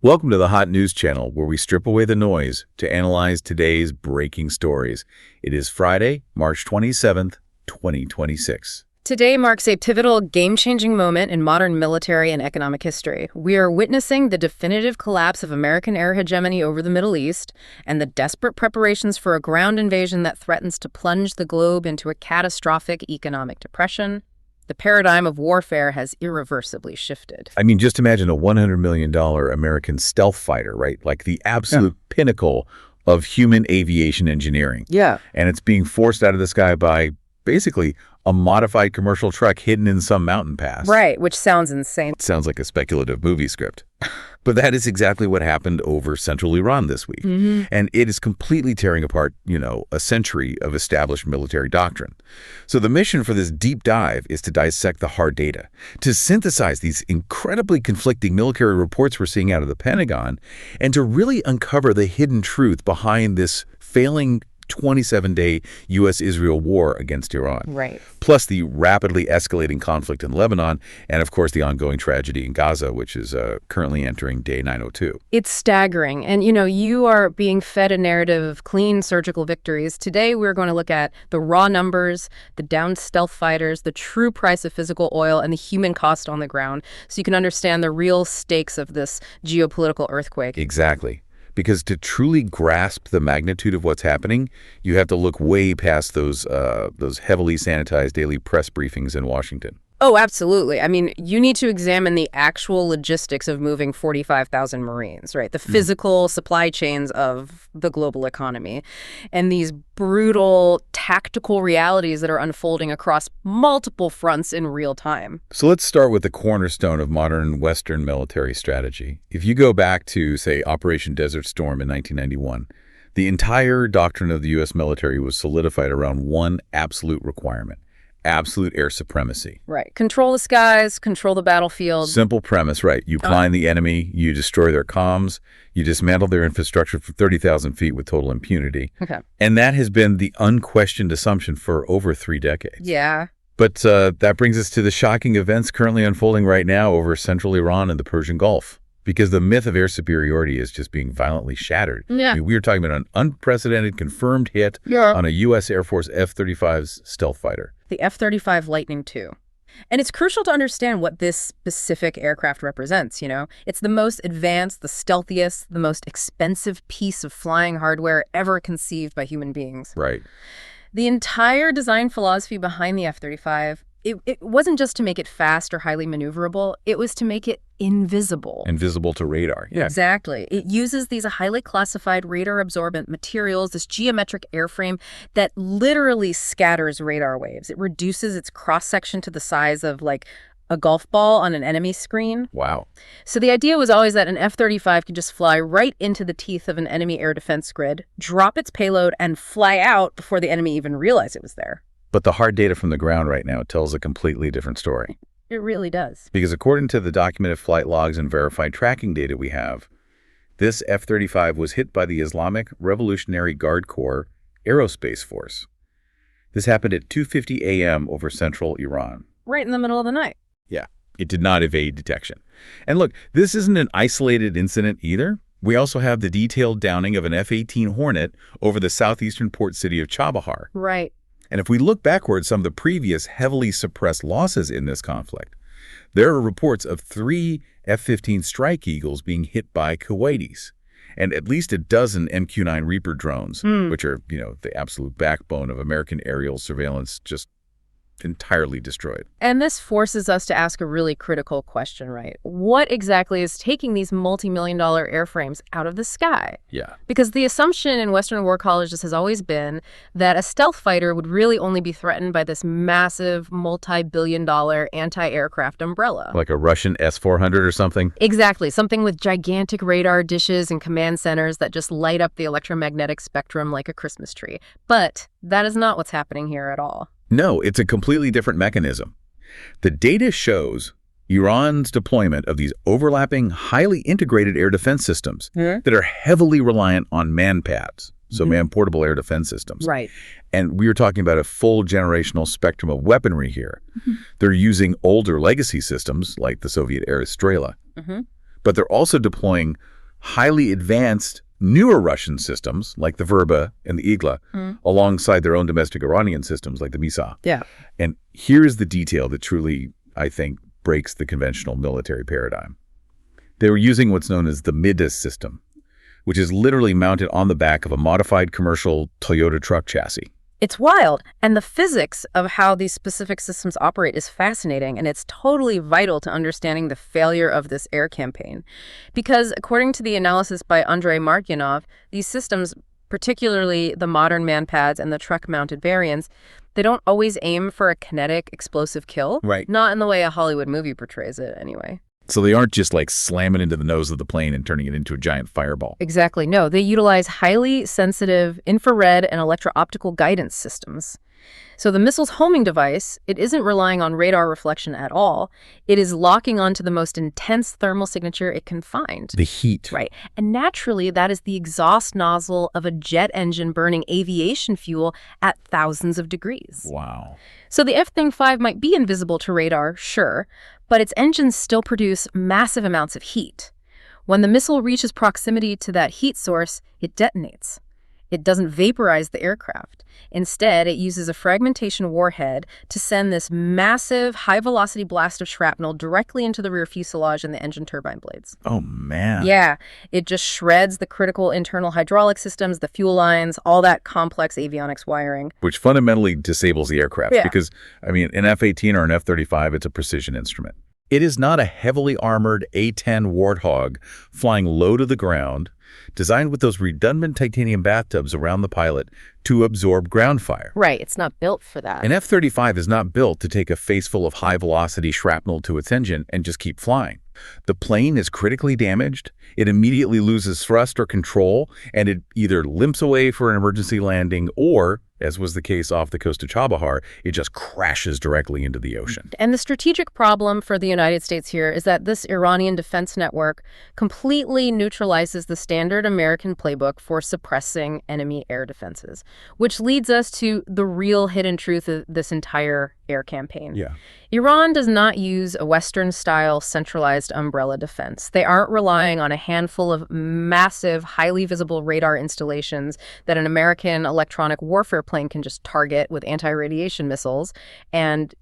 Welcome to the Hot News Channel, where we strip away the noise to analyze today's breaking stories. It is Friday, March 27th, 2026. Today marks a pivotal, game-changing moment in modern military and economic history. We are witnessing the definitive collapse of American air hegemony over the Middle East and the desperate preparations for a ground invasion that threatens to plunge the globe into a catastrophic economic depression. The paradigm of warfare has irreversibly shifted. I mean, just imagine a $100 million American stealth fighter, right? Like the absolute pinnacle of human aviation engineering. Yeah. And it's being forced out of the sky by basically a modified commercial truck hidden in some mountain pass. Right, which sounds insane. It sounds like a speculative movie script. But that is exactly what happened over central Iran this week. And it is completely tearing apart, a century of established military doctrine. So the mission for this deep dive is to dissect the hard data, to synthesize these incredibly conflicting military reports we're seeing out of the Pentagon, and to really uncover the hidden truth behind this failing 27-day U.S.-Israel war against Iran. Right. Plus the rapidly escalating conflict in Lebanon, and of course the ongoing tragedy in Gaza, which is currently entering day 902. It's staggering. And, you are being fed a narrative of clean surgical victories. Today, we're going to look at the raw numbers, the downed stealth fighters, the true price of physical oil, and the human cost on the ground, so you can understand the real stakes of this geopolitical earthquake. Exactly. Because to truly grasp the magnitude of what's happening, you have to look way past those heavily sanitized daily press briefings in Washington. Oh, absolutely. I mean, you need to examine the actual logistics of moving 45,000 Marines, right? The physical supply chains of the global economy and these brutal tactical realities that are unfolding across multiple fronts in real time. So let's start with the cornerstone of modern Western military strategy. If you go back to, say, Operation Desert Storm in 1991, the entire doctrine of the U.S. military was solidified around one absolute requirement: absolute air supremacy. Right. Control the skies, control the battlefield. Simple premise, right? You blind the enemy, you destroy their comms, you dismantle their infrastructure for 30,000 feet with total impunity. Okay. And that has been the unquestioned assumption for over 3 decades. Yeah. But that brings us to the shocking events currently unfolding right now over central Iran and the Persian Gulf, because the myth of air superiority is just being violently shattered. Yeah. I mean, we are talking about an unprecedented confirmed hit on a U.S. Air Force F-35's stealth fighter. The F-35 Lightning II. And it's crucial to understand what this specific aircraft represents, It's the most advanced, the stealthiest, the most expensive piece of flying hardware ever conceived by human beings. Right. The entire design philosophy behind the F-35, it wasn't just to make it fast or highly maneuverable, it was to make it invisible. Invisible to radar. Yeah. Exactly. It uses these highly classified radar-absorbent materials, this geometric airframe that literally scatters radar waves. It reduces its cross-section to the size of, like, a golf ball on an enemy screen. Wow. So the idea was always that an F-35 could just fly right into the teeth of an enemy air defense grid, drop its payload, and fly out before the enemy even realized it was there. But the hard data from the ground right now tells a completely different story. It really does. Because according to the documented flight logs and verified tracking data we have, this F-35 was hit by the Islamic Revolutionary Guard Corps Aerospace Force. This happened at 2:50 a.m. over central Iran. Right in the middle of the night. Yeah, it did not evade detection. And look, this isn't an isolated incident either. We also have the detailed downing of an F-18 Hornet over the southeastern port city of Chabahar. Right. And if we look backward some of the previous heavily suppressed losses in this conflict, there are reports of 3 F-15 Strike Eagles being hit by Kuwaitis, and at least a dozen MQ-9 Reaper drones, which are, the absolute backbone of American aerial surveillance, just entirely destroyed. And this forces us to ask a really critical question, right? What exactly is taking these multi-million-dollar airframes out of the sky? Yeah. Because the assumption in Western war colleges has always been that a stealth fighter would really only be threatened by this massive multi-billion-dollar anti-aircraft umbrella. Like a Russian S-400 or something? Exactly. Something with gigantic radar dishes and command centers that just light up the electromagnetic spectrum like a Christmas tree. But that is not what's happening here at all. No, it's a completely different mechanism. The data shows Iran's deployment of these overlapping, highly integrated air defense systems that are heavily reliant on man-pads, so man-portable air defense systems. Right. And we are talking about a full generational spectrum of weaponry here. They're using older legacy systems like the Soviet-era Strela, but they're also deploying highly advanced newer Russian systems like the Verba and the Igla alongside their own domestic Iranian systems like the Misa. Yeah. And here's the detail that truly, I think, breaks the conventional military paradigm. They were using what's known as the Midas system, which is literally mounted on the back of a modified commercial Toyota truck chassis. It's wild, and the physics of how these specific systems operate is fascinating, and it's totally vital to understanding the failure of this air campaign. Because according to the analysis by Andrei Martyanov, these systems, particularly the modern manpads and the truck-mounted variants, they don't always aim for a kinetic, explosive kill. Right. Not in the way a Hollywood movie portrays it, anyway. So they aren't just like slamming into the nose of the plane and turning it into a giant fireball. Exactly. No, they utilize highly sensitive infrared and electro-optical guidance systems. So the missile's homing device, it isn't relying on radar reflection at all. It is locking onto the most intense thermal signature it can find. The heat. Right. And naturally, that is the exhaust nozzle of a jet engine burning aviation fuel at thousands of degrees. Wow. So the F-35 might be invisible to radar, sure, but its engines still produce massive amounts of heat. When the missile reaches proximity to that heat source, it detonates. It doesn't vaporize the aircraft. Instead, it uses a fragmentation warhead to send this massive, high-velocity blast of shrapnel directly into the rear fuselage and the engine turbine blades. Oh, man. Yeah, it just shreds the critical internal hydraulic systems, the fuel lines, all that complex avionics wiring. Which fundamentally disables the aircraft. Yeah. Because, I mean, an F-18 or an F-35, it's a precision instrument. It is not a heavily armored A-10 Warthog flying low to the ground, designed with those redundant titanium bathtubs around the pilot to absorb ground fire. Right, it's not built for that. An F-35 is not built to take a face full of high-velocity shrapnel to its engine and just keep flying. The plane is critically damaged, it immediately loses thrust or control, and it either limps away for an emergency landing or, as was the case off the coast of Chabahar, it just crashes directly into the ocean. And the strategic problem for the United States here is that this Iranian defense network completely neutralizes the standard American playbook for suppressing enemy air defenses, which leads us to the real hidden truth of this entire air campaign. Yeah. Iran does not use a Western-style centralized umbrella defense. They aren't relying on a handful of massive, highly visible radar installations that an American electronic warfare plane can just target with anti-radiation missiles and,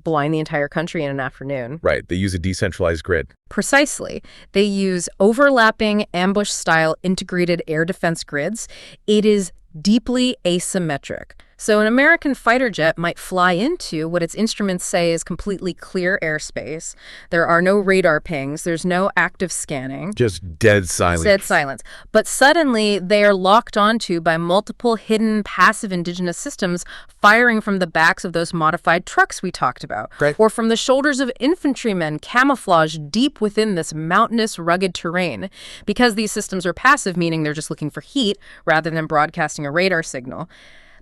blind the entire country in an afternoon. Right. They use a decentralized grid. Precisely. They use overlapping ambush-style integrated air defense grids. It is deeply asymmetric. So an American fighter jet might fly into what its instruments say is completely clear airspace. There are no radar pings. There's no active scanning. Just dead silence. Dead silence. But suddenly, they are locked onto by multiple hidden passive indigenous systems firing from the backs of those modified trucks we talked about. Right. Or from the shoulders of infantrymen camouflaged deep within this mountainous, rugged terrain. Because these systems are passive, meaning they're just looking for heat rather than broadcasting a radar signal,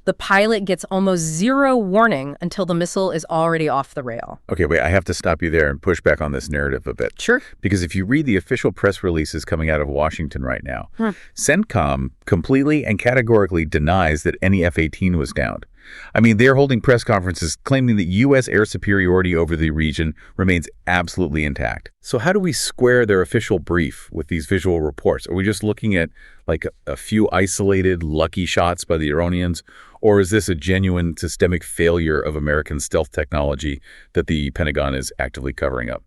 the pilot gets almost zero warning until the missile is already off the rail. Okay, wait, I have to stop you there and push back on this narrative a bit. Sure. Because if you read the official press releases coming out of Washington right now, CENTCOM completely and categorically denies that any F-18 was downed. I mean, they're holding press conferences claiming that U.S. air superiority over the region remains absolutely intact. So how do we square their official brief with these visual reports? Are we just looking at like a few isolated lucky shots by the Iranians, or is this a genuine systemic failure of American stealth technology that the Pentagon is actively covering up?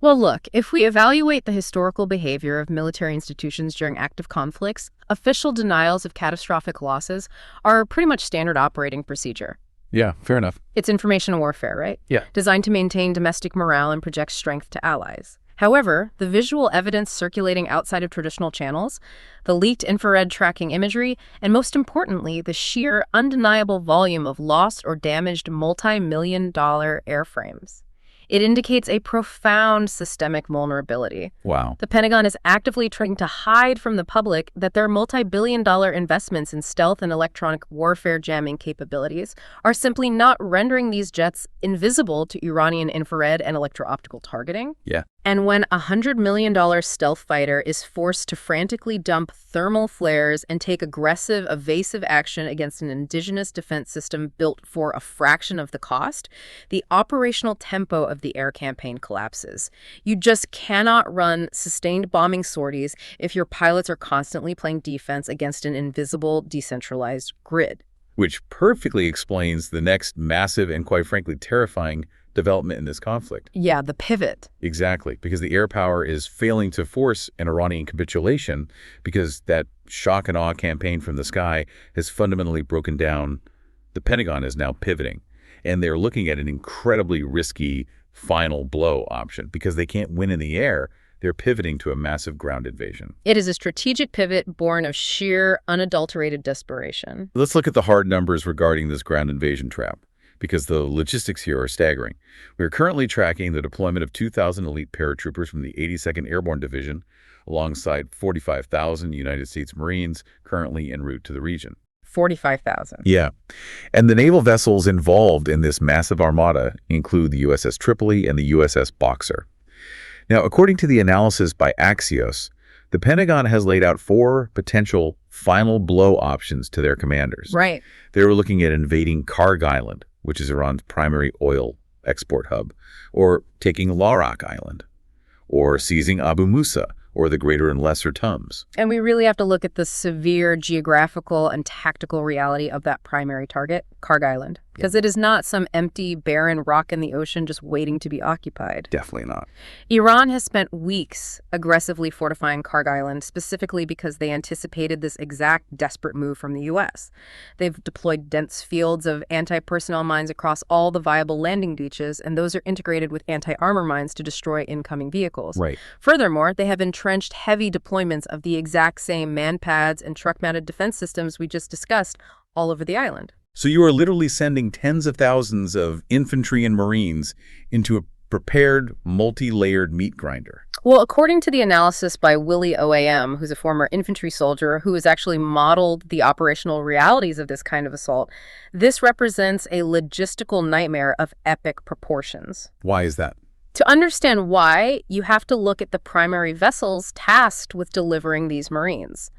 Well, look, if we evaluate the historical behavior of military institutions during active conflicts, official denials of catastrophic losses are pretty much standard operating procedure. Yeah, fair enough. It's information warfare, right? Yeah. Designed to maintain domestic morale and project strength to allies. However, the visual evidence circulating outside of traditional channels, the leaked infrared tracking imagery, and most importantly, the sheer undeniable volume of lost or damaged multi-million-dollar airframes. It indicates a profound systemic vulnerability. Wow. The Pentagon is actively trying to hide from the public that their multi-billion-dollar investments in stealth and electronic warfare jamming capabilities are simply not rendering these jets invisible to Iranian infrared and electro-optical targeting. Yeah. And when a $100 million stealth fighter is forced to frantically dump thermal flares and take aggressive, evasive action against an indigenous defense system built for a fraction of the cost, the operational tempo of the air campaign collapses. You just cannot run sustained bombing sorties if your pilots are constantly playing defense against an invisible, decentralized grid. Which perfectly explains the next massive and, quite frankly, terrifying development in this conflict. Yeah, the pivot. Exactly, because the air power is failing to force an Iranian capitulation because that shock and awe campaign from the sky has fundamentally broken down. The Pentagon is now pivoting, and they're looking at an incredibly risky final blow option because they can't win in the air. They're pivoting to a massive ground invasion. It is a strategic pivot born of sheer, unadulterated desperation. Let's look at the hard numbers regarding this ground invasion trap, because the logistics here are staggering. We are currently tracking the deployment of 2,000 elite paratroopers from the 82nd Airborne Division, alongside 45,000 United States Marines currently en route to the region. 45,000. Yeah. And the naval vessels involved in this massive armada include the USS Tripoli and the USS Boxer. Now, according to the analysis by Axios, the Pentagon has laid out 4 potential final blow options to their commanders. Right. They were looking at invading Karg Island, which is Iran's primary oil export hub, or taking Larak Island, or seizing Abu Musa, or the Greater and Lesser Tums. And we really have to look at the severe geographical and tactical reality of that primary target, Karg Island, because it is not some empty, barren rock in the ocean just waiting to be occupied. Definitely not. Iran has spent weeks aggressively fortifying Karg Island, specifically because they anticipated this exact desperate move from the U.S. They've deployed dense fields of anti-personnel mines across all the viable landing beaches, and those are integrated with anti-armor mines to destroy incoming vehicles. Right. Furthermore, they have entrenched heavy deployments of the exact same man pads and truck-mounted defense systems we just discussed all over the island. So you are literally sending tens of thousands of infantry and Marines into a prepared, multi-layered meat grinder. Well, according to the analysis by Willie OAM, who's a former infantry soldier who has actually modeled the operational realities of this kind of assault, this represents a logistical nightmare of epic proportions. Why is that? To understand why, you have to look at the primary vessels tasked with delivering these Marines.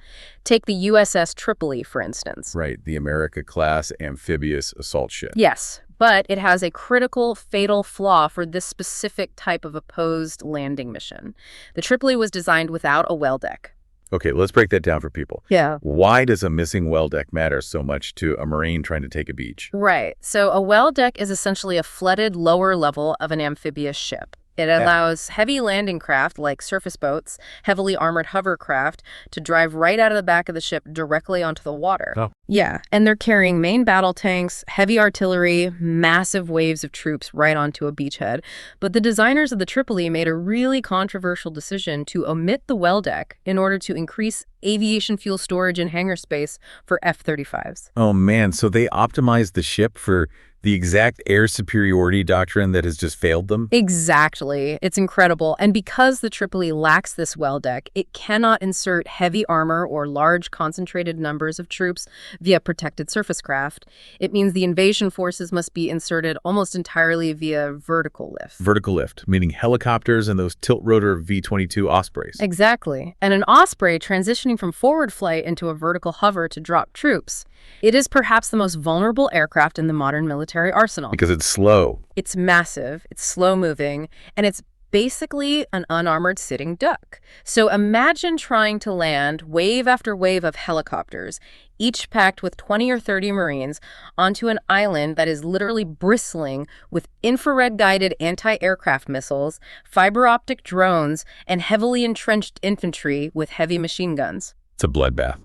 Take the USS Tripoli, for instance. Right, the America-class amphibious assault ship. Yes, but it has a critical, fatal flaw for this specific type of opposed landing mission. The Tripoli was designed without a well deck. Okay, let's break that down for people. Yeah. Why does a missing well deck matter so much to a Marine trying to take a beach? Right. So a well deck is essentially a flooded lower level of an amphibious ship. It allows heavy landing craft like surface boats, heavily armored hovercraft, to drive right out of the back of the ship directly onto the water. Oh. Yeah, and they're carrying main battle tanks, heavy artillery, massive waves of troops right onto a beachhead. But the designers of the Tripoli made a really controversial decision to omit the well deck in order to increase aviation fuel storage and hangar space for F-35s. Oh man, so they optimized the ship for the exact air superiority doctrine that has just failed them? Exactly. It's incredible. And because the Tripoli lacks this well deck, it cannot insert heavy armor or large concentrated numbers of troops via protected surface craft. It means the invasion forces must be inserted almost entirely via vertical lift. Vertical lift, meaning helicopters and those tilt-rotor V-22 Ospreys. Exactly. And an Osprey transitioning from forward flight into a vertical hover to drop troops. It is perhaps the most vulnerable aircraft in the modern military arsenal. Because it's slow. It's massive, it's slow-moving, and it's basically an unarmored sitting duck. So imagine trying to land wave after wave of helicopters, each packed with 20 or 30 Marines, onto an island that is literally bristling with infrared-guided anti-aircraft missiles, fiber optic drones, and heavily entrenched infantry with heavy machine guns. It's a bloodbath.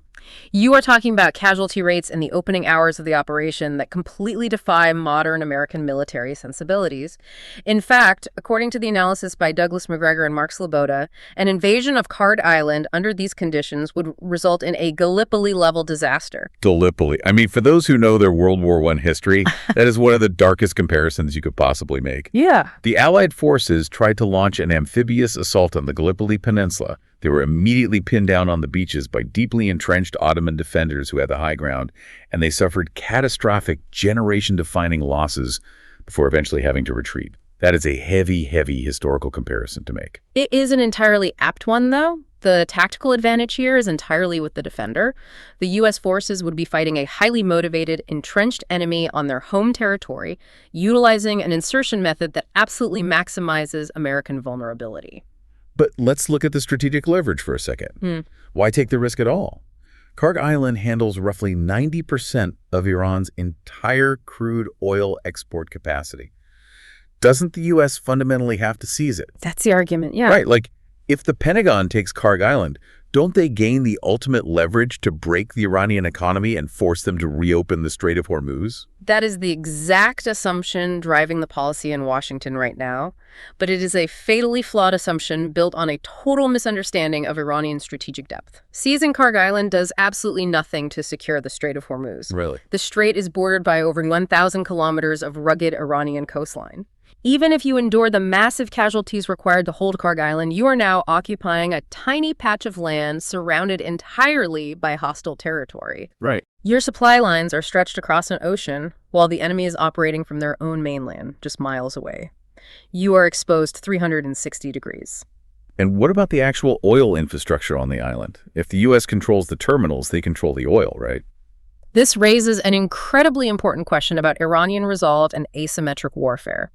You are talking about casualty rates in the opening hours of the operation that completely defy modern American military sensibilities. In fact, according to the analysis by Douglas McGregor and Mark Sloboda, an invasion of Karg Island under these conditions would result in a Gallipoli-level disaster. Gallipoli. I mean, for those who know their World War I history, that is one of the darkest comparisons you could possibly make. Yeah. The Allied forces tried to launch an amphibious assault on the Gallipoli Peninsula. They were immediately pinned down on the beaches by deeply entrenched Ottoman defenders who had the high ground, and they suffered catastrophic, generation-defining losses before eventually having to retreat. That is a heavy, heavy historical comparison to make. It is an entirely apt one, though. The tactical advantage here is entirely with the defender. The U.S. forces would be fighting a highly motivated, entrenched enemy on their home territory, utilizing an insertion method that absolutely maximizes American vulnerability. But let's look at the strategic leverage for a second. Why take the risk at all? Kharg Island handles roughly 90% of Iran's entire crude oil export capacity. Doesn't the U.S. fundamentally have to seize it? That's the argument, yeah. Right, like if the Pentagon takes Kharg Island, don't they gain the ultimate leverage to break the Iranian economy and force them to reopen the Strait of Hormuz? That is the exact assumption driving the policy in Washington right now, but it is a fatally flawed assumption built on a total misunderstanding of Iranian strategic depth. Seizing Kharg Island does absolutely nothing to secure the Strait of Hormuz. Really? The strait is bordered by over 1,000 kilometers of rugged Iranian coastline. Even if you endure the massive casualties required to hold Kharg Island, you are now occupying a tiny patch of land surrounded entirely by hostile territory. Right. Your supply lines are stretched across an ocean while the enemy is operating from their own mainland, just miles away. You are exposed 360 degrees. And what about the actual oil infrastructure on the island? If the U.S. controls the terminals, they control the oil, right? This raises an incredibly important question about Iranian resolve and asymmetric warfare.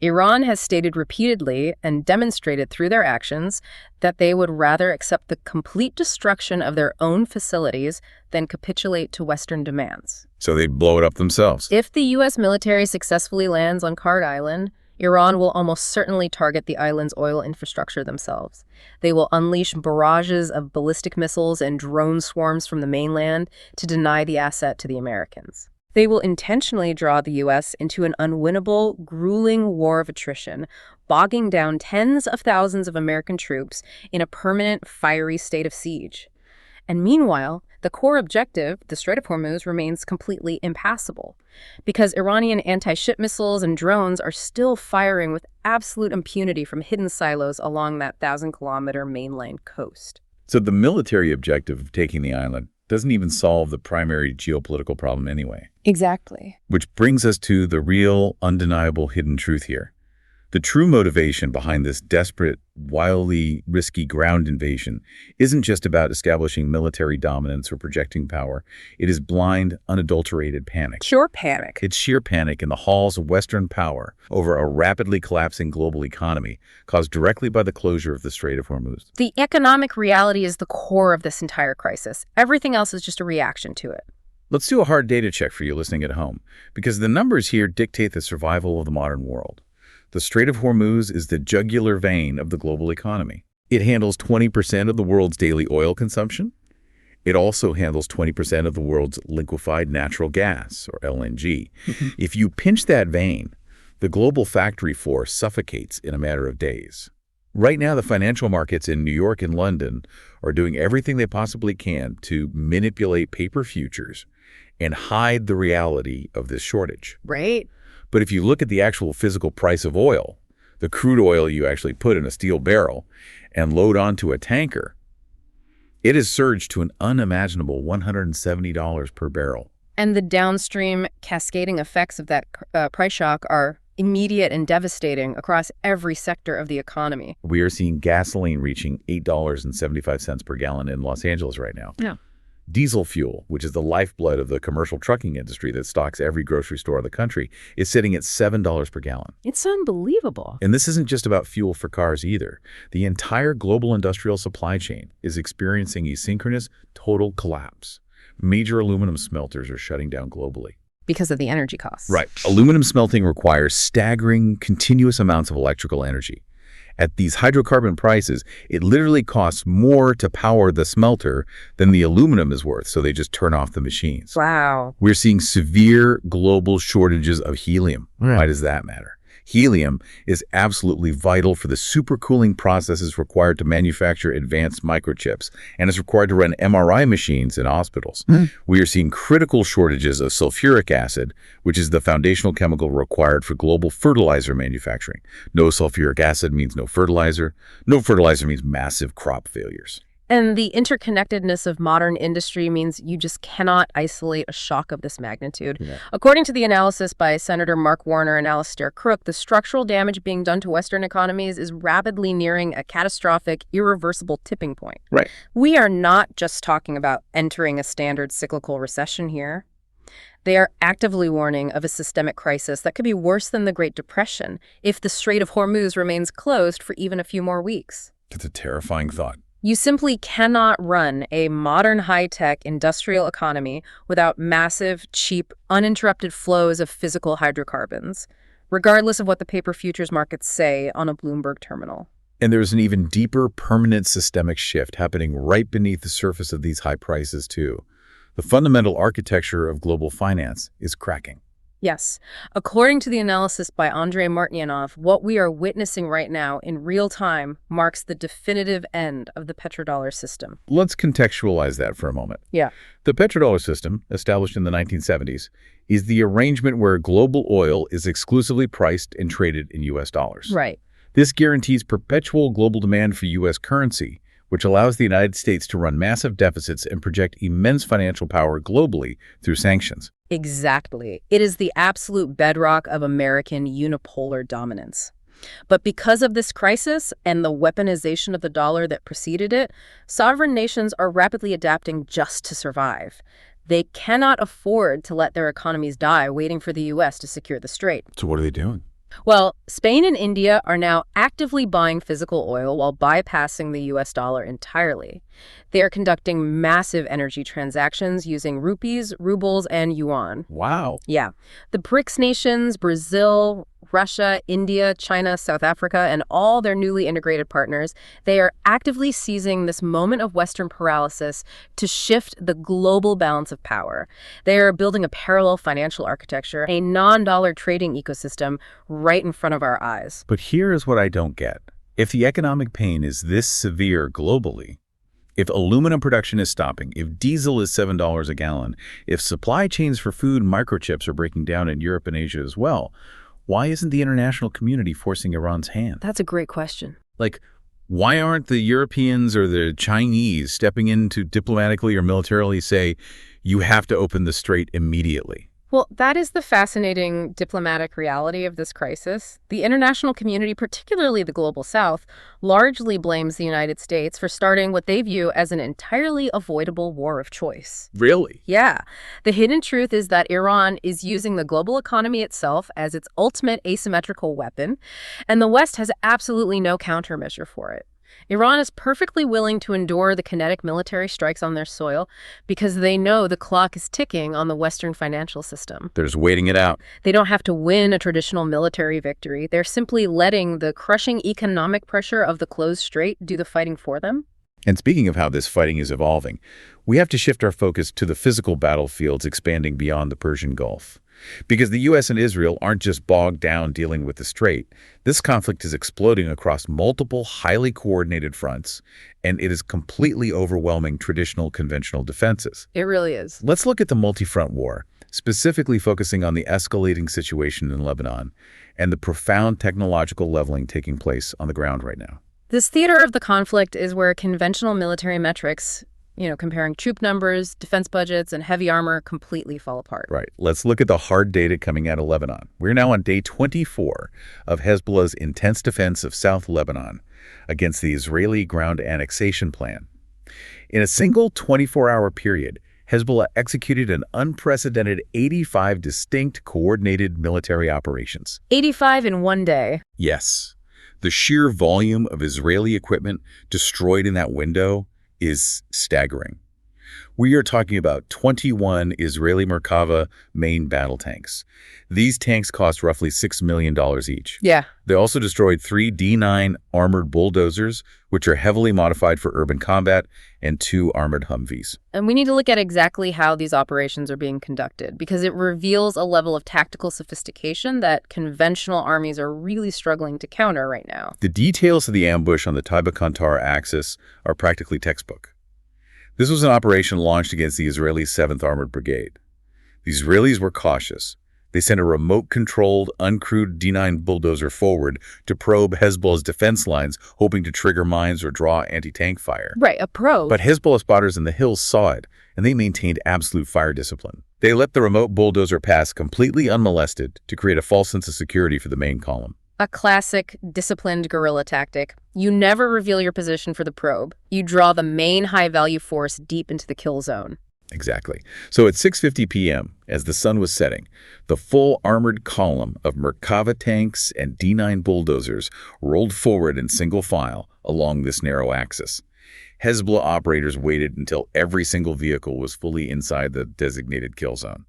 Iran has stated repeatedly and demonstrated through their actions that they would rather accept the complete destruction of their own facilities than capitulate to Western demands. So they'd blow it up themselves. If the U.S. military successfully lands on Kharg Island, Iran will almost certainly target the island's oil infrastructure themselves. They will unleash barrages of ballistic missiles and drone swarms from the mainland to deny the asset to the Americans. They will intentionally draw the U.S. into an unwinnable, grueling war of attrition, bogging down tens of thousands of American troops in a permanent, fiery state of siege. And meanwhile, the core objective, the Strait of Hormuz, remains completely impassable, because Iranian anti-ship missiles and drones are still firing with absolute impunity from hidden silos along that 1,000-kilometer mainland coast. So the military objective of taking the island doesn't even solve the primary geopolitical problem anyway. Exactly. Which brings us to the real, undeniable hidden truth here. The true motivation behind this desperate, wildly risky ground invasion isn't just about establishing military dominance or projecting power. It is blind, unadulterated panic. Pure panic. It's sheer panic in the halls of Western power over a rapidly collapsing global economy caused directly by the closure of the Strait of Hormuz. The economic reality is the core of this entire crisis. Everything else is just a reaction to it. Let's do a hard data check for you listening at home, because the numbers here dictate the survival of the modern world. The Strait of Hormuz is the jugular vein of the global economy. It handles 20% of the world's daily oil consumption. It also handles 20% of the world's liquefied natural gas, or LNG. If you pinch that vein, the global factory floor suffocates in a matter of days. Right now, the financial markets in New York and London are doing everything they possibly can to manipulate paper futures and hide the reality of this shortage. Right. But if you look at the actual physical price of oil, the crude oil you actually put in a steel barrel and load onto a tanker, it has surged to an unimaginable $170 per barrel. And the downstream cascading effects of that price shock are immediate and devastating across every sector of the economy. We are seeing gasoline reaching $8.75 per gallon in Los Angeles right now. Yeah. Diesel fuel, which is the lifeblood of the commercial trucking industry that stocks every grocery store in the country, is sitting at $7 per gallon. It's unbelievable. And this isn't just about fuel for cars either. The entire global industrial supply chain is experiencing asynchronous total collapse. Major aluminum smelters are shutting down globally. Because of the energy costs. Right. Aluminum smelting requires staggering, continuous amounts of electrical energy. At these hydrocarbon prices, it literally costs more to power the smelter than the aluminum is worth, so they just turn off the machines. Wow. We're seeing severe global shortages of helium. Right. Why does that matter? Helium is absolutely vital for the supercooling processes required to manufacture advanced microchips, and is required to run MRI machines in hospitals. We are seeing critical shortages of sulfuric acid, which is the foundational chemical required for global fertilizer manufacturing. No sulfuric acid means no fertilizer. No fertilizer means massive crop failures. And the interconnectedness of modern industry means you just cannot isolate a shock of this magnitude. Yeah. According to the analysis by Senator Mark Warner and Alastair Crooke, the structural damage being done to Western economies is rapidly nearing a catastrophic, irreversible tipping point. Right. We are not just talking about entering a standard cyclical recession here. They are actively warning of a systemic crisis that could be worse than the Great Depression if the Strait of Hormuz remains closed for even a few more weeks. That's a terrifying thought. You simply cannot run a modern high-tech industrial economy without massive, cheap, uninterrupted flows of physical hydrocarbons, regardless of what the paper futures markets say on a Bloomberg terminal. And there's an even deeper, permanent systemic shift happening right beneath the surface of these high prices, too. The fundamental architecture of global finance is cracking. Yes. According to the analysis by Andrei Martyanov, what we are witnessing right now in real time marks the definitive end of the petrodollar system. Let's contextualize that for a moment. Yeah. The petrodollar system, established in the 1970s, is the arrangement where global oil is exclusively priced and traded in U.S. dollars. Right. This guarantees perpetual global demand for U.S. currency, which allows the United States to run massive deficits and project immense financial power globally through sanctions. Exactly. It is the absolute bedrock of American unipolar dominance. But because of this crisis and the weaponization of the dollar that preceded it, sovereign nations are rapidly adapting just to survive. They cannot afford to let their economies die waiting for the U.S. to secure the strait. So what are they doing? Well, Spain and India are now actively buying physical oil while bypassing the U.S. dollar entirely. They are conducting massive energy transactions using rupees, rubles, and yuan. Wow. Yeah. The BRICS nations, Brazil, Russia, India, China, South Africa, and all their newly integrated partners, they are actively seizing this moment of Western paralysis to shift the global balance of power. They are building a parallel financial architecture, a non-dollar trading ecosystem right in front of our eyes. But here is what I don't get. If the economic pain is this severe globally, if aluminum production is stopping, if diesel is $7 a gallon, if supply chains for food and microchips are breaking down in Europe and Asia as well, why isn't the international community forcing Iran's hand? That's a great question. Like, why aren't the Europeans or the Chinese stepping in to diplomatically or militarily say, you have to open the strait immediately? Well, that is the fascinating diplomatic reality of this crisis. The international community, particularly the Global South, largely blames the United States for starting what they view as an entirely avoidable war of choice. Really? Yeah. The hidden truth is that Iran is using the global economy itself as its ultimate asymmetrical weapon, and the West has absolutely no countermeasure for it. Iran is perfectly willing to endure the kinetic military strikes on their soil because they know the clock is ticking on the Western financial system. They're just waiting it out. They don't have to win a traditional military victory. They're simply letting the crushing economic pressure of the closed strait do the fighting for them. And speaking of how this fighting is evolving, we have to shift our focus to the physical battlefields expanding beyond the Persian Gulf. Because the U.S. and Israel aren't just bogged down dealing with the strait. This conflict is exploding across multiple highly coordinated fronts, and it is completely overwhelming traditional conventional defenses. It really is. Let's look at the multi-front war, specifically focusing on the escalating situation in Lebanon and the profound technological leveling taking place on the ground right now. This theater of the conflict is where conventional military metrics, comparing troop numbers, defense budgets, and heavy armor completely fall apart. Right. Let's look at the hard data coming out of Lebanon. We're now on day 24 of Hezbollah's intense defense of South Lebanon against the Israeli ground annexation plan. In a single 24-hour period, Hezbollah executed an unprecedented 85 distinct coordinated military operations. 85 in one day. Yes. The sheer volume of Israeli equipment destroyed in that window is staggering. We are talking about 21 Israeli Merkava main battle tanks. These tanks cost roughly $6 million each. Yeah. They also destroyed 3 D9 armored bulldozers, which are heavily modified for urban combat, and 2 armored Humvees. And we need to look at exactly how these operations are being conducted, because it reveals a level of tactical sophistication that conventional armies are really struggling to counter right now. The details of the ambush on the Taiba-Kantar axis are practically textbook. This was an operation launched against the Israeli 7th Armored Brigade. The Israelis were cautious. They sent a remote-controlled, uncrewed D9 bulldozer forward to probe Hezbollah's defense lines, hoping to trigger mines or draw anti-tank fire. Right, a probe. But Hezbollah spotters in the hills saw it, and they maintained absolute fire discipline. They let the remote bulldozer pass completely unmolested to create a false sense of security for the main column. A classic, disciplined guerrilla tactic. You never reveal your position for the probe. You draw the main high-value force deep into the kill zone. Exactly. So at 6:50 p.m., as the sun was setting, the full armored column of Merkava tanks and D9 bulldozers rolled forward in single file along this narrow axis. Hezbollah operators waited until every single vehicle was fully inside the designated kill zone.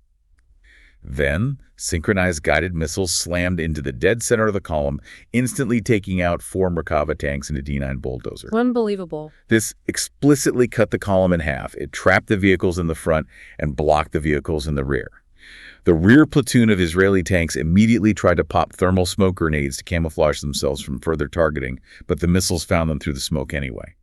Then, synchronized guided missiles slammed into the dead center of the column, instantly taking out 4 Merkava tanks and a D9 bulldozer. Unbelievable. This explicitly cut the column in half. It trapped the vehicles in the front and blocked the vehicles in the rear. The rear platoon of Israeli tanks immediately tried to pop thermal smoke grenades to camouflage themselves from further targeting, but the missiles found them through the smoke anyway.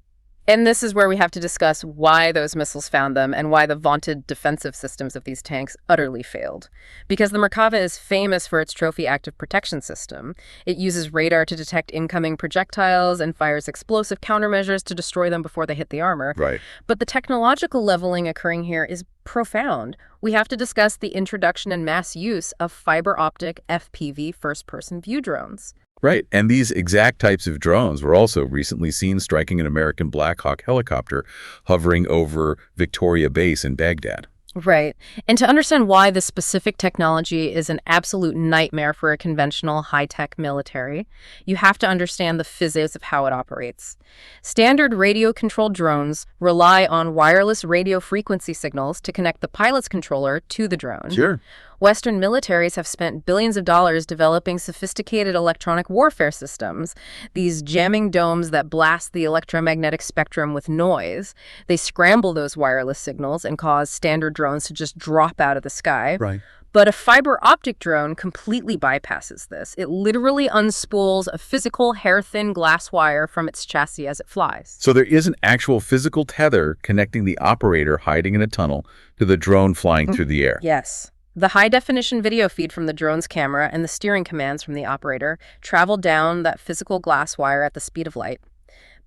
And this is where we have to discuss why those missiles found them and why the vaunted defensive systems of these tanks utterly failed. Because the Merkava is famous for its trophy active protection system. It uses radar to detect incoming projectiles and fires explosive countermeasures to destroy them before they hit the armor. Right. But the technological leveling occurring here is profound. We have to discuss the introduction and mass use of fiber optic FPV first-person view drones. Right, and these exact types of drones were also recently seen striking an American Black Hawk helicopter hovering over Victoria Base in Baghdad. Right. And to understand why this specific technology is an absolute nightmare for a conventional high-tech military, you have to understand the physics of how it operates. Standard radio-controlled drones rely on wireless radio frequency signals to connect the pilot's controller to the drone. Sure. Western militaries have spent billions of dollars developing sophisticated electronic warfare systems, these jamming domes that blast the electromagnetic spectrum with noise. They scramble those wireless signals and cause standard drones to just drop out of the sky. Right. But a fiber optic drone completely bypasses this. It literally unspools a physical hair-thin glass wire from its chassis as it flies. So there is an actual physical tether connecting the operator hiding in a tunnel to the drone flying through the air. Yes. The high-definition video feed from the drone's camera and the steering commands from the operator travel down that physical glass wire at the speed of light.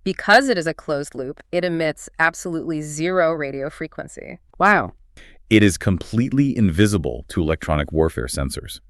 Because it is a closed loop, it emits absolutely zero radio frequency. Wow. It is completely invisible to electronic warfare sensors.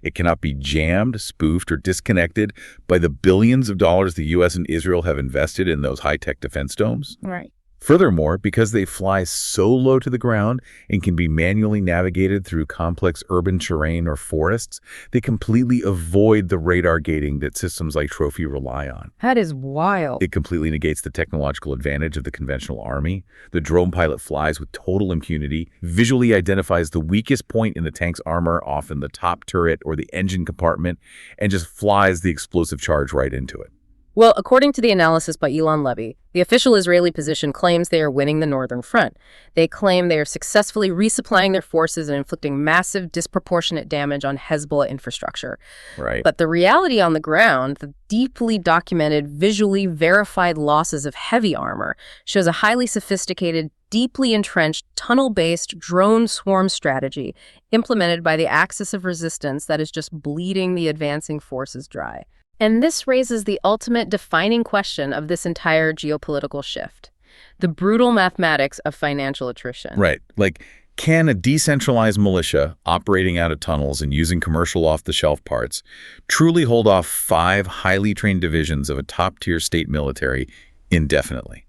It cannot be jammed, spoofed, or disconnected by the billions of dollars the U.S. and Israel have invested in those high-tech defense domes. Right. Furthermore, because they fly so low to the ground and can be manually navigated through complex urban terrain or forests, they completely avoid the radar gating that systems like Trophy rely on. That is wild. It completely negates the technological advantage of the conventional army. The drone pilot flies with total impunity, visually identifies the weakest point in the tank's armor, often the top turret or the engine compartment, and just flies the explosive charge right into it. Well, according to the analysis by Elon Levy, the official Israeli position claims they are winning the northern front. They claim they are successfully resupplying their forces and inflicting massive, disproportionate damage on Hezbollah infrastructure. Right. But the reality on the ground, the deeply documented, visually verified losses of heavy armor, shows a highly sophisticated, deeply entrenched, tunnel-based drone swarm strategy implemented by the axis of resistance that is just bleeding the advancing forces dry. And this raises the ultimate defining question of this entire geopolitical shift: the brutal mathematics of financial attrition. Right. Like, can a decentralized militia operating out of tunnels and using commercial off-the-shelf parts truly hold off 5 highly trained divisions of a top-tier state military indefinitely?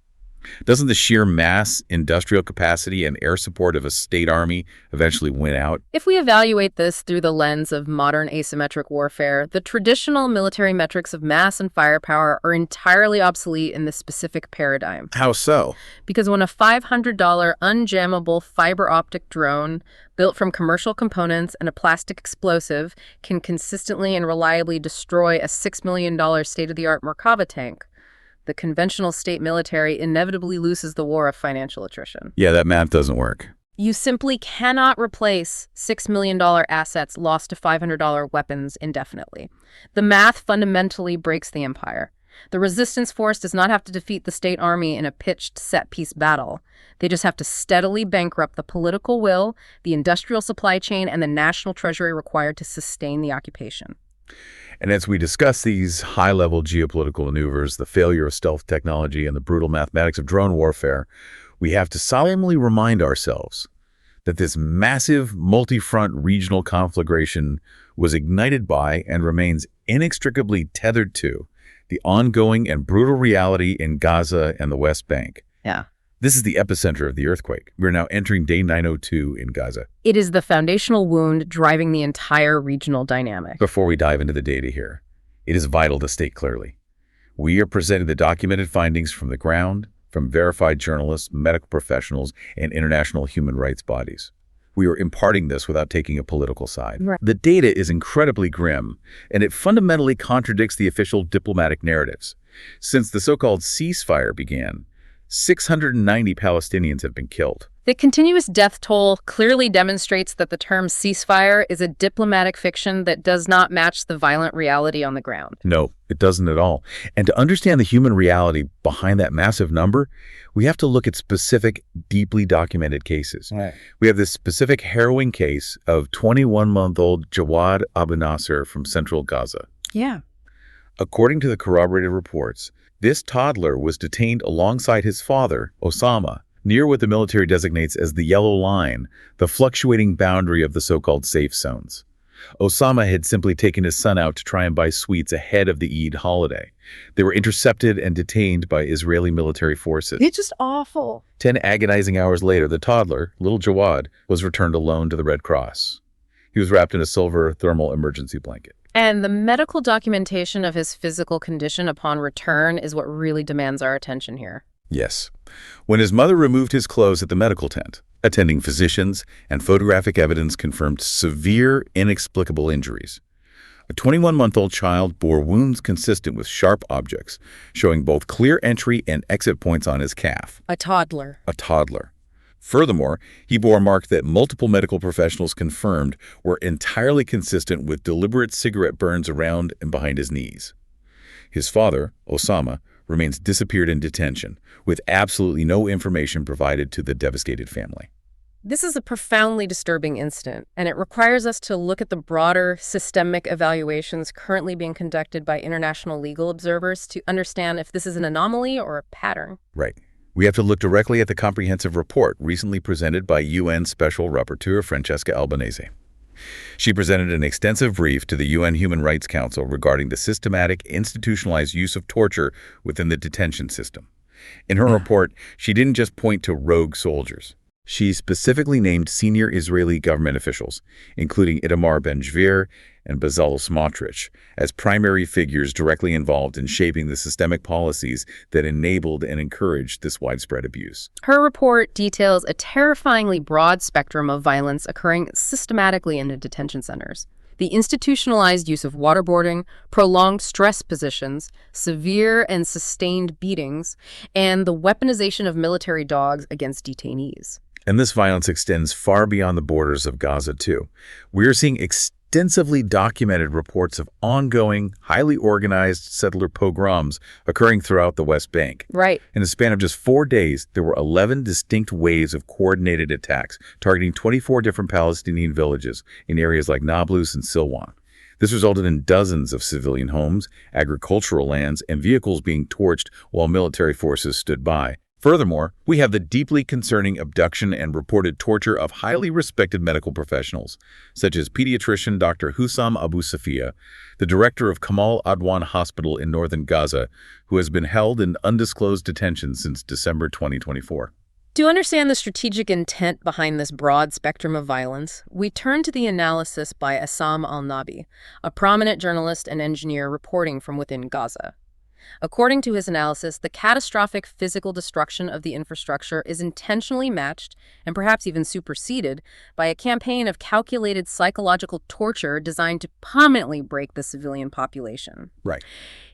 Doesn't the sheer mass, industrial capacity, and air support of a state army eventually win out? If we evaluate this through the lens of modern asymmetric warfare, the traditional military metrics of mass and firepower are entirely obsolete in this specific paradigm. How so? Because when a $500 unjammable fiber optic drone built from commercial components and a plastic explosive can consistently and reliably destroy a $6 million state-of-the-art Merkava tank, the conventional state military inevitably loses the war of financial attrition. Yeah, that math doesn't work. You simply cannot replace $6 million assets lost to $500 weapons indefinitely. The math fundamentally breaks the empire. The resistance force does not have to defeat the state army in a pitched set-piece battle. They just have to steadily bankrupt the political will, the industrial supply chain, and the national treasury required to sustain the occupation. And as we discuss these high-level geopolitical maneuvers, the failure of stealth technology, and the brutal mathematics of drone warfare, we have to solemnly remind ourselves that this massive, multi-front regional conflagration was ignited by and remains inextricably tethered to the ongoing and brutal reality in Gaza and the West Bank. Yeah. This is the epicenter of the earthquake. We're now entering day 902 in Gaza. It is the foundational wound driving the entire regional dynamic. Before we dive into the data here, it is vital to state clearly. We are presenting the documented findings from the ground, from verified journalists, medical professionals, and international human rights bodies. We are imparting this without taking a political side. Right. The data is incredibly grim, and it fundamentally contradicts the official diplomatic narratives. Since the so-called ceasefire began, 690 Palestinians have been killed. The continuous death toll clearly demonstrates that the term ceasefire is a diplomatic fiction that does not match the violent reality on the ground. No, it doesn't at all. And to understand the human reality behind that massive number, we have to look at specific, deeply documented cases. Right. We have this specific harrowing case of 21-month-old Jawad Abu Nasser from central Gaza. Yeah. According to the corroborated reports, this toddler was detained alongside his father, Osama, near what the military designates as the yellow line, the fluctuating boundary of the so-called safe zones. Osama had simply taken his son out to try and buy sweets ahead of the Eid holiday. They were intercepted and detained by Israeli military forces. It's just awful. 10 agonizing hours later, the toddler, little Jawad, was returned alone to the Red Cross. He was wrapped in a silver thermal emergency blanket. And the medical documentation of his physical condition upon return is what really demands our attention here. Yes. When his mother removed his clothes at the medical tent, attending physicians and photographic evidence confirmed severe, inexplicable injuries. A 21-month-old child bore wounds consistent with sharp objects, showing both clear entry and exit points on his calf. A toddler. A toddler. Furthermore, he bore a mark that multiple medical professionals confirmed were entirely consistent with deliberate cigarette burns around and behind his knees. His father, Osama, remains disappeared in detention, with absolutely no information provided to the devastated family. This is a profoundly disturbing incident, and it requires us to look at the broader systemic evaluations currently being conducted by international legal observers to understand if this is an anomaly or a pattern. Right. We have to look directly at the comprehensive report recently presented by UN Special Rapporteur Francesca Albanese. She presented an extensive brief to the UN Human Rights Council regarding the systematic, institutionalized use of torture within the detention system. In her report, she didn't just point to rogue soldiers. She specifically named senior Israeli government officials, including Itamar Ben-Gvir and Bezalel Smotrich, as primary figures directly involved in shaping the systemic policies that enabled and encouraged this widespread abuse. Her report details a terrifyingly broad spectrum of violence occurring systematically in the detention centers. The institutionalized use of waterboarding, prolonged stress positions, severe and sustained beatings, and the weaponization of military dogs against detainees. And this violence extends far beyond the borders of Gaza, too. We are seeing extensively documented reports of ongoing, highly organized settler pogroms occurring throughout the West Bank. Right. In a span of just 4 days, there were 11 distinct waves of coordinated attacks targeting 24 different Palestinian villages in areas like Nablus and Silwan. This resulted in dozens of civilian homes, agricultural lands, and vehicles being torched while military forces stood by. Furthermore, we have the deeply concerning abduction and reported torture of highly respected medical professionals, such as pediatrician Dr. Hussam Abu Safia, the director of Kamal Adwan Hospital in northern Gaza, who has been held in undisclosed detention since December 2024. To understand the strategic intent behind this broad spectrum of violence, we turn to the analysis by Assam al-Nabi, a prominent journalist and engineer reporting from within Gaza. According to his analysis, the catastrophic physical destruction of the infrastructure is intentionally matched and perhaps even superseded by a campaign of calculated psychological torture designed to permanently break the civilian population. Right.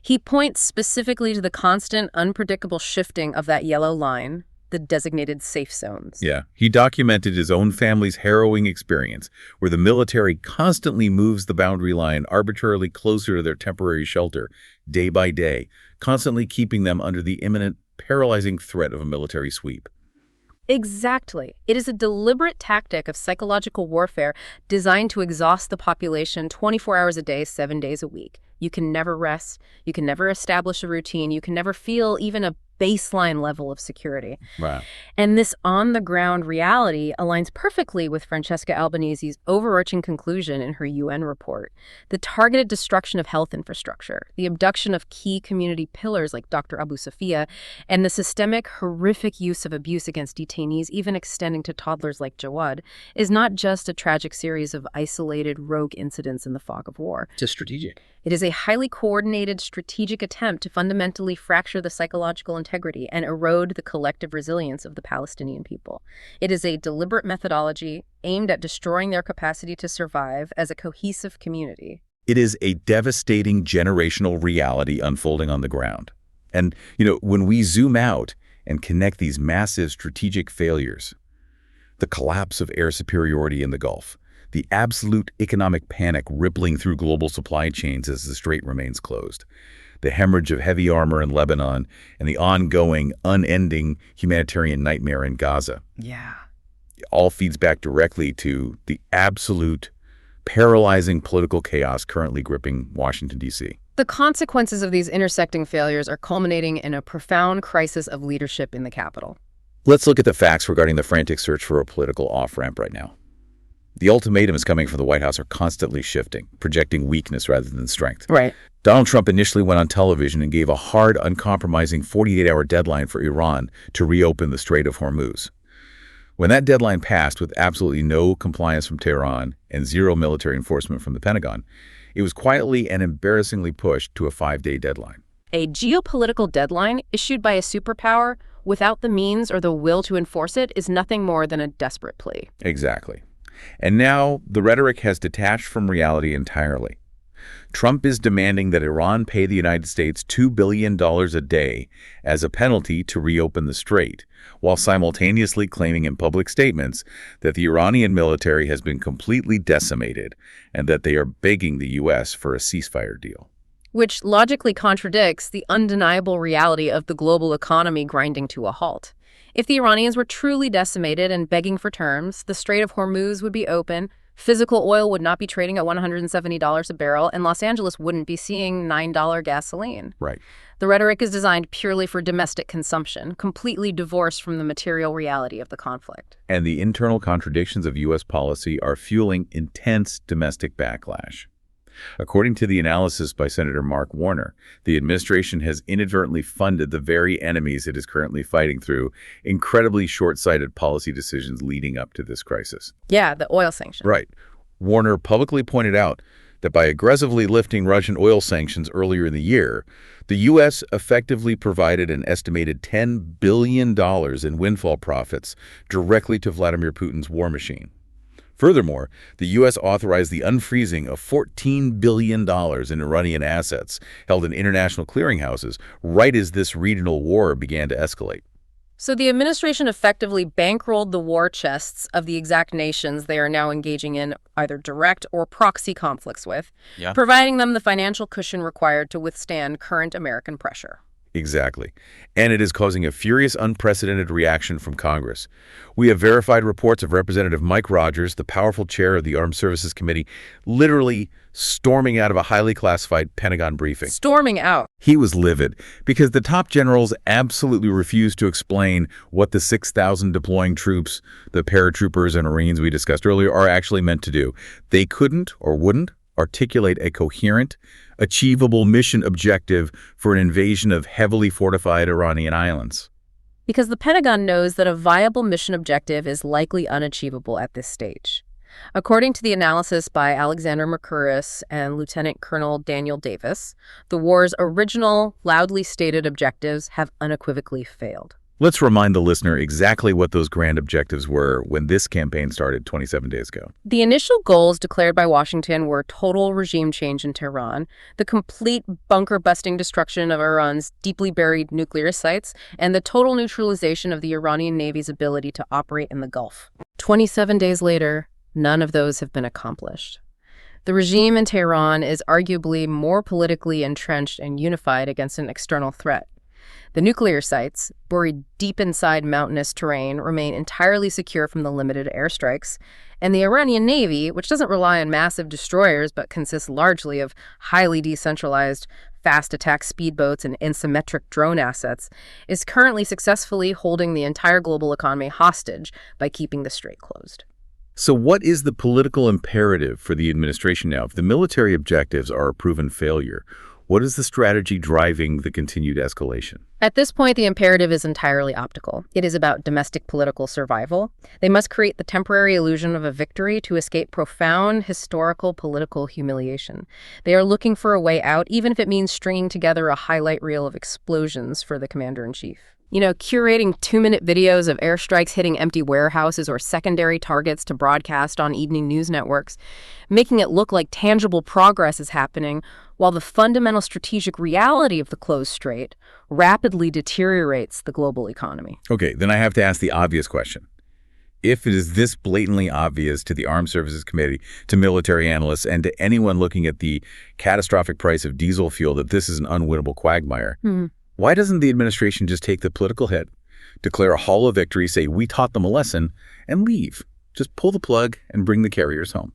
He points specifically to the constant, unpredictable shifting of that yellow line, the designated safe zones. Yeah, he documented his own family's harrowing experience, where the military constantly moves the boundary line arbitrarily closer to their temporary shelter, day by day, constantly keeping them under the imminent, paralyzing threat of a military sweep. Exactly. It is a deliberate tactic of psychological warfare designed to exhaust the population 24 hours a day, 7 days a week. You can never rest. You can never establish a routine. You can never feel even a baseline level of security. Wow. And this on-the-ground reality aligns perfectly with Francesca Albanese's overarching conclusion in her UN report. The targeted destruction of health infrastructure, the abduction of key community pillars like Dr. Abu Safia, and the systemic, horrific use of abuse against detainees, even extending to toddlers like Jawad, is not just a tragic series of isolated, rogue incidents in the fog of war. It's strategic. It is a highly coordinated, strategic attempt to fundamentally fracture the psychological integrity and erode the collective resilience of the Palestinian people. It is a deliberate methodology aimed at destroying their capacity to survive as a cohesive community. It is a devastating generational reality unfolding on the ground. And, when we zoom out and connect these massive strategic failures, the collapse of air superiority in the Gulf, the absolute economic panic rippling through global supply chains as the strait remains closed, the hemorrhage of heavy armor in Lebanon, and the ongoing, unending humanitarian nightmare in Gaza. Yeah. It all feeds back directly to the absolute, paralyzing political chaos currently gripping Washington, D.C. The consequences of these intersecting failures are culminating in a profound crisis of leadership in the capital. Let's look at the facts regarding the frantic search for a political off-ramp right now. The ultimatums coming from the White House are constantly shifting, projecting weakness rather than strength. Right. Donald Trump initially went on television and gave a hard, uncompromising 48-hour deadline for Iran to reopen the Strait of Hormuz. When that deadline passed with absolutely no compliance from Tehran and zero military enforcement from the Pentagon, it was quietly and embarrassingly pushed to a 5-day deadline. A geopolitical deadline issued by a superpower without the means or the will to enforce it is nothing more than a desperate plea. Exactly. And now the rhetoric has detached from reality entirely. Trump is demanding that Iran pay the United States $2 billion a day as a penalty to reopen the strait, while simultaneously claiming in public statements that the Iranian military has been completely decimated and that they are begging the U.S. for a ceasefire deal. Which logically contradicts the undeniable reality of the global economy grinding to a halt. If the Iranians were truly decimated and begging for terms, the Strait of Hormuz would be open, physical oil would not be trading at $170 a barrel, and Los Angeles wouldn't be seeing $9 gasoline. Right. The rhetoric is designed purely for domestic consumption, completely divorced from the material reality of the conflict. And the internal contradictions of U.S. policy are fueling intense domestic backlash. According to the analysis by Senator Mark Warner, the administration has inadvertently funded the very enemies it is currently fighting through incredibly short-sighted policy decisions leading up to this crisis. Yeah, the oil sanctions. Right. Warner publicly pointed out that by aggressively lifting Russian oil sanctions earlier in the year, the U.S. effectively provided an estimated $10 billion in windfall profits directly to Vladimir Putin's war machine. Furthermore, the U.S. authorized the unfreezing of $14 billion in Iranian assets held in international clearinghouses right as this regional war began to escalate. So the administration effectively bankrolled the war chests of the exact nations they are now engaging in either direct or proxy conflicts with, providing them the financial cushion required to withstand current American pressure. Exactly. And it is causing a furious, unprecedented reaction from Congress. We have verified reports of Representative Mike Rogers, the powerful chair of the Armed Services Committee, literally storming out of a highly classified Pentagon briefing. Storming out. He was livid because the top generals absolutely refused to explain what the 6,000 deploying troops, the paratroopers and Marines we discussed earlier, are actually meant to do. They couldn't or wouldn't articulate a coherent, achievable mission objective for an invasion of heavily fortified Iranian islands. Because the Pentagon knows that a viable mission objective is likely unachievable at this stage. According to the analysis by Alexander Mercouris and Lieutenant Colonel Daniel Davis, the war's original, loudly stated objectives have unequivocally failed. Let's remind the listener exactly what those grand objectives were when this campaign started 27 days ago. The initial goals declared by Washington were total regime change in Tehran, the complete bunker-busting destruction of Iran's deeply buried nuclear sites, and the total neutralization of the Iranian Navy's ability to operate in the Gulf. 27 days later, none of those have been accomplished. The regime in Tehran is arguably more politically entrenched and unified against an external threat. The nuclear sites, buried deep inside mountainous terrain, remain entirely secure from the limited airstrikes, and the Iranian Navy, which doesn't rely on massive destroyers but consists largely of highly decentralized, fast attack speedboats and asymmetric drone assets, is currently successfully holding the entire global economy hostage by keeping the strait closed. So what is the political imperative for the administration now? If the military objectives are a proven failure, what is the strategy driving the continued escalation? At this point, the imperative is entirely optical. It is about domestic political survival. They must create the temporary illusion of a victory to escape profound historical political humiliation. They are looking for a way out, even if it means stringing together a highlight reel of explosions for the commander-in-chief. Curating 2-minute videos of airstrikes hitting empty warehouses or secondary targets to broadcast on evening news networks, making it look like tangible progress is happening, while the fundamental strategic reality of the closed strait rapidly deteriorates the global economy. Okay, then I have to ask the obvious question. If it is this blatantly obvious to the Armed Services Committee, to military analysts, and to anyone looking at the catastrophic price of diesel fuel that this is an unwinnable quagmire, why doesn't the administration just take the political hit, declare a hollow victory, say we taught them a lesson, and leave? Just pull the plug and bring the carriers home.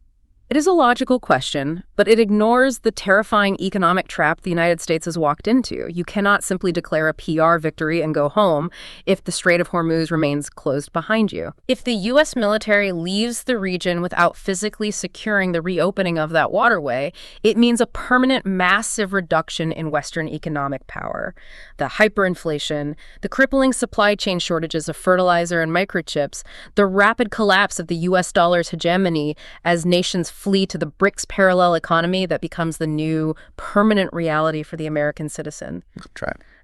It is a logical question, but it ignores the terrifying economic trap the United States has walked into. You cannot simply declare a PR victory and go home if the Strait of Hormuz remains closed behind you. If the U.S. military leaves the region without physically securing the reopening of that waterway, it means a permanent massive reduction in Western economic power. The hyperinflation, the crippling supply chain shortages of fertilizer and microchips, the rapid collapse of the U.S. dollar's hegemony as nations flee to the BRICS parallel economy that becomes the new permanent reality for the American citizen.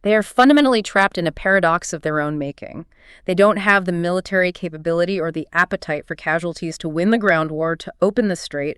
They are fundamentally trapped in a paradox of their own making. They don't have the military capability or the appetite for casualties to win the ground war to open the strait,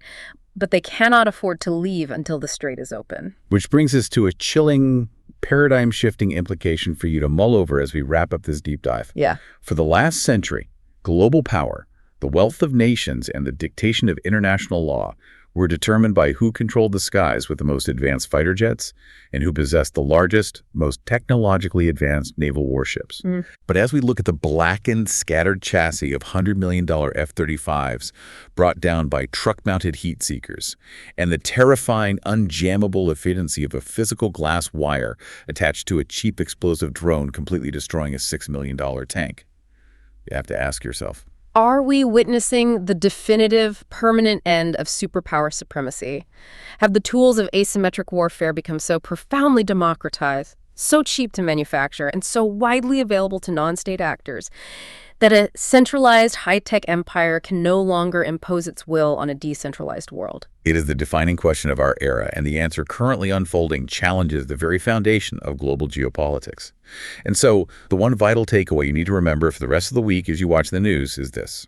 but they cannot afford to leave until the strait is open. Which brings us to a chilling, paradigm-shifting implication for you to mull over as we wrap up this deep dive. Yeah. For the last century, global power, the wealth of nations, and the dictation of international law were determined by who controlled the skies with the most advanced fighter jets and who possessed the largest, most technologically advanced naval warships. But as we look at the blackened, scattered chassis of $100 million F-35s brought down by truck-mounted heat seekers, and the terrifying, unjammable efficiency of a physical glass wire attached to a cheap explosive drone completely destroying a $6 million tank, you have to ask yourself, are we witnessing the definitive, permanent end of superpower supremacy? Have the tools of asymmetric warfare become so profoundly democratized, so cheap to manufacture, and so widely available to non-state actors that a centralized high-tech empire can no longer impose its will on a decentralized world? It is the defining question of our era, and the answer currently unfolding challenges the very foundation of global geopolitics. And so, the one vital takeaway you need to remember for the rest of the week as you watch the news is this.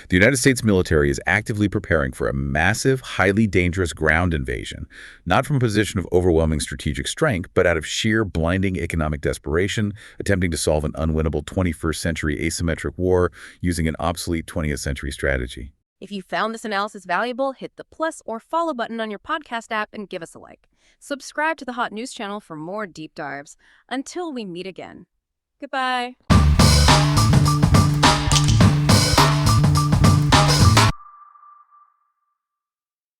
The United States military is actively preparing for a massive, highly dangerous ground invasion, not from a position of overwhelming strategic strength, but out of sheer blinding economic desperation, attempting to solve an unwinnable 21st century asymmetric war using an obsolete 20th century strategy. If you found this analysis valuable, hit the plus or follow button on your podcast app and give us a like. Subscribe to the Hot News channel for more deep dives. Until we meet again. Goodbye.